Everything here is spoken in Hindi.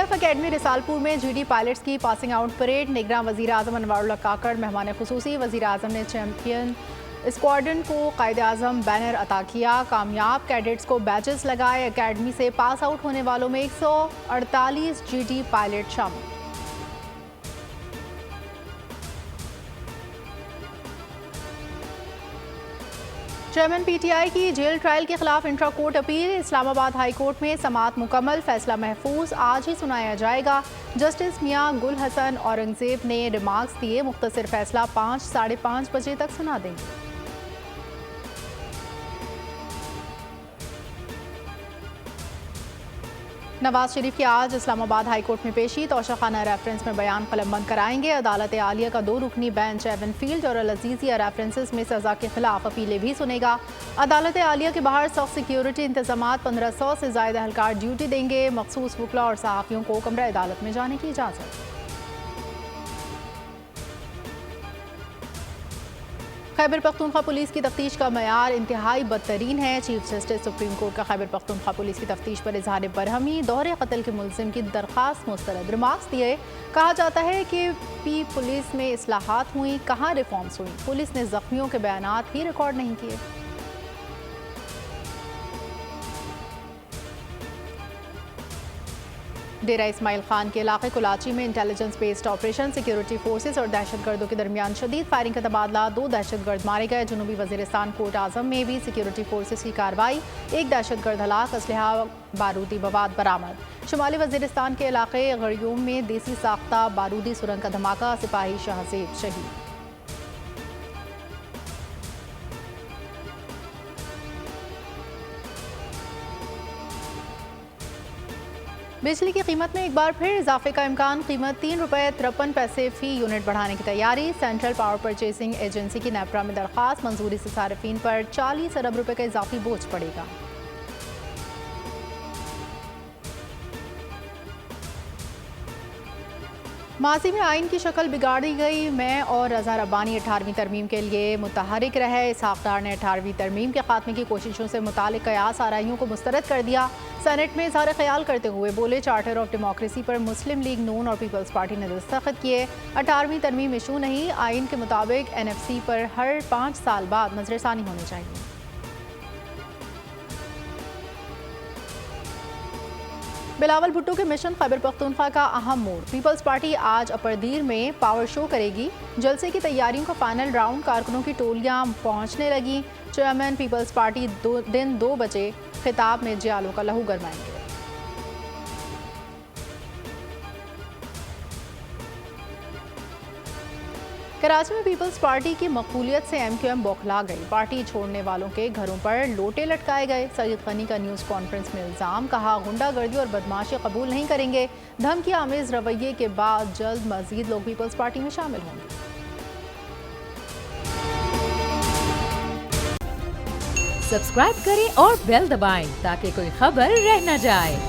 PF अकेडमी रिसालपुर में GD पायलट्स की पासिंग आउट परेड। निगरान वज़ीर आज़म अनवारुल्लाह काकड़ मेहमान खुसूसी। वज़ीर आज़म ने चैंपियन स्क्वाड्रन को कायदे आज़म बैनर अता किया। कामयाब कैडेट्स को बैचेस लगाए। अकेडमी से पास आउट होने वालों में 148 GD पायलट शामिल। चेयरमैन PTI की जेल ट्रायल के खिलाफ intra court appeal. Islamabad high court में समाअत मुकम्मल, फैसला महफूज आज ही सुनाया जाएगा। जस्टिस मियां गुल हसन औरंगजेब ने रिमार्क्स दिए, मुख्तसर फैसला 5 साढ़े 5 बजे तक सुना देंगे। नवाज शरीफ की आज इस्लामाबाद हाई कोर्ट में पेशी। तोशाखाना रेफरेंस में बयान कलमबंद कराएंगे। अदालत आलिया का 2 रुकनी बेंच एवनफील्ड और अल अजीजिया रेफरेंसेस में सजा के खिलाफ अपीलें भी सुनेगा। अदालत आलिया के बाहर सख्त सिक्योरिटी इंतजाम, 1500 से ज्यादा एहलकार ड्यूटी देंगे। मखसूस वकला और सहाफ़ियों को कमरा अदालत में जाने की इजाज़त। खैबर पख्तूनख्वा पुलिस की तफ्तीश का मयार इंतहाई बदतरीन है। चीफ जस्टिस सुप्रीम कोर्ट का खैबर पख्तूनख्वा पुलिस की तफ्तीश पर इजहार बरहमी। दोहरे कत्ल के मुलजिम की दरख्वास्त मुस्तरद। रिमार्क्स दिए, कहा जाता है कि पुलिस में इस्लाहात हुई, कहाँ रिफॉर्म्स हुई। पुलिस ने जख्मियों के बयानात ही रिकॉर्ड नहीं किए। डेरा इस्माइल खान के इलाके कुलाची में intelligence based operation, security forces और दहशतगर्दों के दरमियान शदीद फायरिंग का तबादला। 2 दहशतगर्द मारे गए। जनूबी वजीरिस्तान कोट आजम में भी सिक्योरिटी फोर्सेस की कार्रवाई। 1 दहशतगर्द हलाक, असलहा बारूदी मवाद बरामद। शुमाली वजीरिस्तान के इलाके गड़यूम में देसी साख्ता बारूदी सुरंग का धमाका, सिपाही शाहजेब शहीद। बिजली की कीमत में एक बार फिर इजाफे का इम्कान। कीमत ₹3.53 फी यूनिट बढ़ाने की तैयारी। सेंट्रल पावर परचेसिंग एजेंसी की नेपरा में दरख्वास्त, मंजूरी से सार्फिन पर 40 अरब रुपए का इजाफी बोझ पड़ेगा। माजी में आइन की शक्ल बिगाड़ी गई। मैं और रजा रब्बानी 18वीं तरमीम के लिए मुतहरिक रहे। इसहाक डार ने 18वीं तरमीम के खात्मे की कोशिशों से मुतालिक कयास आराइयों को मुस्तरद कर दिया। सेनेट में इजहार ख्याल करते हुए बोले, चार्टर ऑफ डेमोक्रेसी पर मुस्लिम लीग नून और पीपल्स पार्टी ने दस्तखत किए। 18वीं तरमीम इशू नहीं, आइन के मुताबिक NFC पर हर 5 साल बाद नजरसानी होनी चाहिए। बिलावल भुट्टो के मिशन खैबर पख्तूनख्वा का अहम मोड़। पीपल्स पार्टी आज अपरदीर में पावर शो करेगी। जलसे की तैयारियों का फाइनल राउंड, कारकुनों की टोलियां पहुंचने लगी। चेयरमैन पीपल्स पार्टी दिन 2 बजे खिताब में जियालों का लहू गरमाएंगे। कराची में पीपल्स पार्टी की मकबूलियत से MQM बौखला गई। पार्टी छोड़ने वालों के घरों पर लोटे लटकाए गए। सईद गनी का न्यूज़ कॉन्फ्रेंस में इल्ज़ाम, कहा गुंडागर्दी और बदमाशी कबूल नहीं करेंगे। धमकी आमेज रवैये के बाद जल्द मजीद लोग पीपल्स पार्टी में शामिल होंगे। सब्सक्राइब करें और बेल दबाएं ताकि कोई खबर रह न जाए।